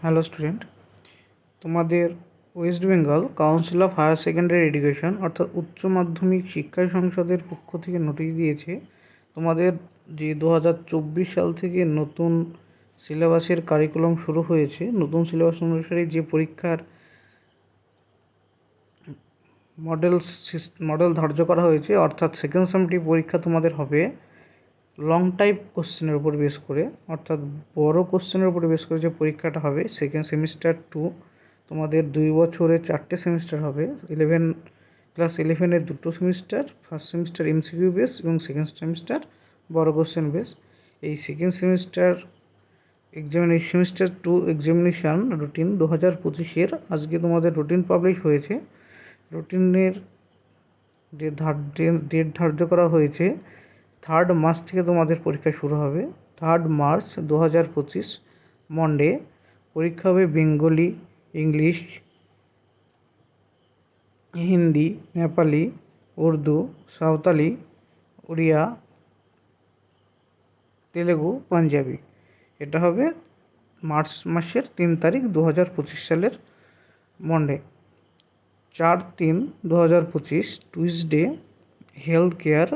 Hello student, তোমাদের West Bengal Council of Higher Secondary Education অর্থাৎ উচ্চ মাধ্যমিক শিক্ষা সংসদের পক্ষ থেকে নোটিশ দিয়েছে। তোমাদের যে 2024 সাল থেকে নতুন সিলেবাসের কারিকুলাম শুরু হয়েছে, নতুন সিলেবাস অনুসারে যে পরীক্ষার মডেল ধার্য করা হয়েছে, অর্থাৎ সেকেন্ড সেমটি পরীক্ষা তোমাদের হবে লং টাইপ কোশ্চেনের উপর বেস করে, অর্থাৎ বড় কোশ্চেনের উপর বেস করে যে পরীক্ষাটা হবে। সেকেন্ড সেমিস্টার 2 তোমাদের 2 বছরে 4টে সেমিস্টার হবে। 11 দুটো semester, first semester MCQ base এবং সেকেন্ড সেমিস্টার বড় কোশ্চেন বেস। এই second semester semester 2 examination routine 2025-এর আজকে তোমাদের রুটিন পাবলিশ হয়েছে। রুটিনের ডেট ধার্য করা হয়েছে 3 মার্চ থেকে তোমাদের পরীক্ষা শুরু হবে। 3 মার্চ 2025 মন্ডে পরীক্ষা হবে বেঙ্গলি, ইংলিশ, হিন্দি, নেপালি, উর্দু, সাঁওতালি, উড়িয়া, তেলেগু, পাঞ্জাবি। এটা হবে মার্চ মাসের 3 তারিখ 2025 সালের Monday. 4/3/2025 Tuesday health care,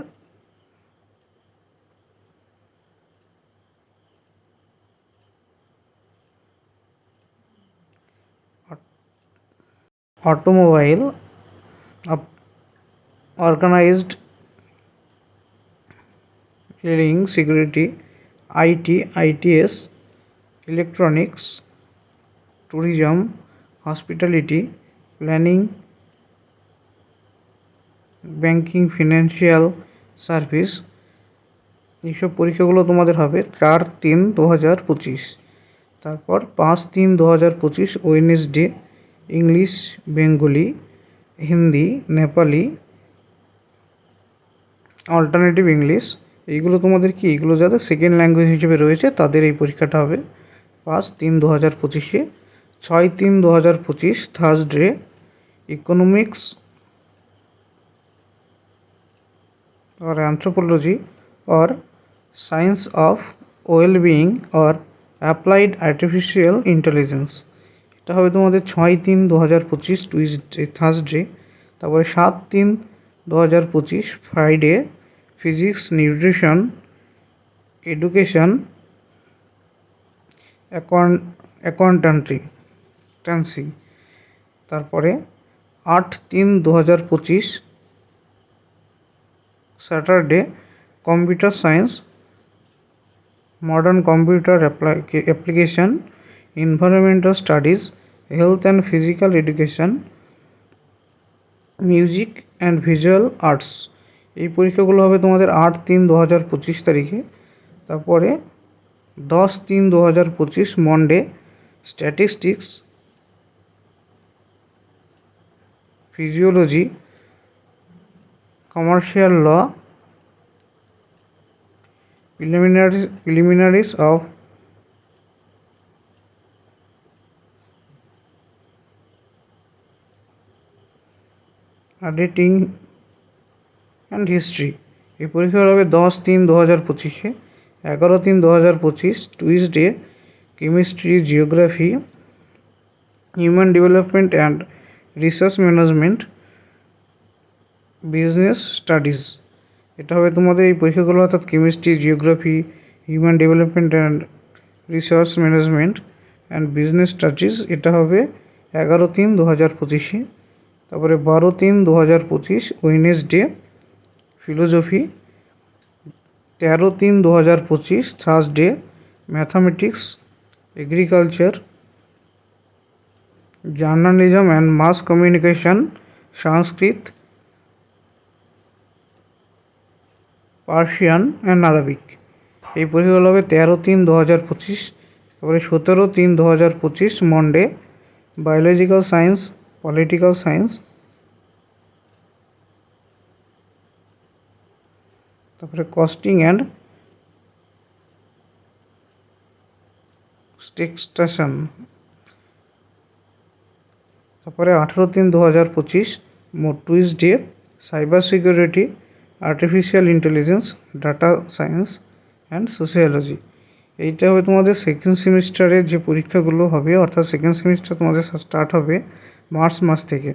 automobile, organized leading, security, IT, ITS, electronics, tourism, hospitality, planning, banking, financial service. এইসব পরীক্ষাগুলো তোমাদের হবে 4/3/2025। তারপর 5/3/2025 Wednesday English, Bengali, Hindi, Nepali, alternative English. এইগুলো তোমাদের কি, এইগুলো যাদের সেকেন্ড ল্যাঙ্গুয়েজ হিসেবে রয়েছে তাদের এই পরীক্ষাটা হবে 5/3/2025-এ। 6/3/2025 Thursday economics or anthropology or science of well-being or applied artificial intelligence। এটা হবে তোমাদের 6/3/2025 টুইসডে থার্সডে। তারপরে 7/3/2025 Friday physics, nutrition, education, accountancy. তারপরে 8/3/2025 Saturday computer science, modern computer application, environmental studies, health and physical education, music and visual arts. এই পরীক্ষাগুলো হবে তোমাদের 8/3/2025 তারিখে। তারপরে 10/3/2025 Monday statistics, physiology, commercial law, preliminaries of auditing and history। এই পরীক্ষা হবে 10/3/2025-এ। 11/3/2025 Tuesday chemistry, geography, human development and research management, business studies. এটা হবে তোমাদের এই পরীক্ষাগুলো, অর্থাৎ chemistry, geography, human development and research management and business studies. এটা হবে 11/3/2025-এ। তারপরে 12/3/2025 Wednesday philosophy. 13/3/2025 Thursday mathematics, agriculture, journalism and mass communication, Sanskrit, Persian and Arabic. এই পরীক্ষাগুলো হবে 13/3/2025। তারপরে 17/3/2025 Monday biological science, political science. তারপরে কস্টিং অ্যান্ড ট্যাক্সেশন। তারপরে 18/3/2025 Tuesday cyber security, artificial intelligence, data science and sociology. এইটা হবে তোমাদের সেকেন্ড সেমিস্টারের যে পরীক্ষাগুলো হবে, অর্থাৎ সেকেন্ড সেমিস্টার তোমাদের স্টার্ট হবে মার্চ মাস থেকে।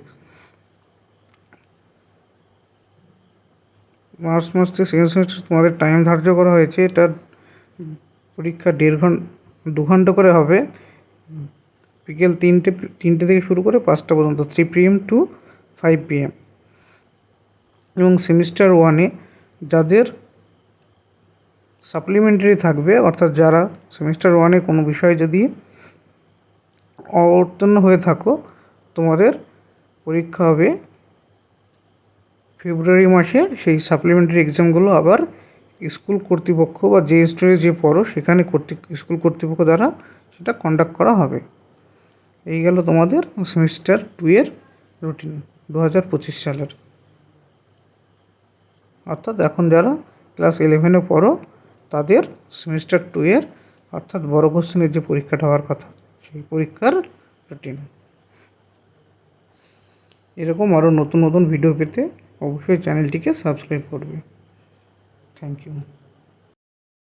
মার্চ মাস থেকে সেকেন্ড সেমিস্টার তোমাদের টাইম ধার্য করা হয়েছে। এটা পরীক্ষা 2 ঘন্টা করে হবে, বিকেল 3টে থেকে শুরু করে 5টা পর্যন্ত, 3 PM to 5 PM। এবং সেমিস্টার 1-এ যাদের সাপ্লিমেন্টারি থাকবে, অর্থাৎ যারা সেমিস্টার 1-এ কোনো বিষয়ে যদি অবতীর্ণ হয়ে থাকো, তোমাদের পরীক্ষা হবে ফেব্রুয়ারি মাসে। সেই সাপ্লিমেন্টারি এক্সামগুলো আবার স্কুল কর্তৃপক্ষ বা যে ইনস্টিটিউটে যে পড়ো সেখানে স্কুল কর্তৃপক্ষ দ্বারা সেটা কন্ডাক্ট করা হবে। এই গেল তোমাদের সেমিস্টার 2-এর রুটিন 2025 সালের। অর্থাৎ এখন যারা ক্লাস 11-এ পড়ো তাদের সেমিস্টার 2-এর অর্থাৎ বড় কোশ্চেনের যে পরীক্ষাটা হওয়ার কথা সেই পরীক্ষার রুটিন। এরকম আরও নতুন নতুন ভিডিও পেতে অবশ্যই চ্যানেলটিকে সাবস্ক্রাইব করবে। Thank you.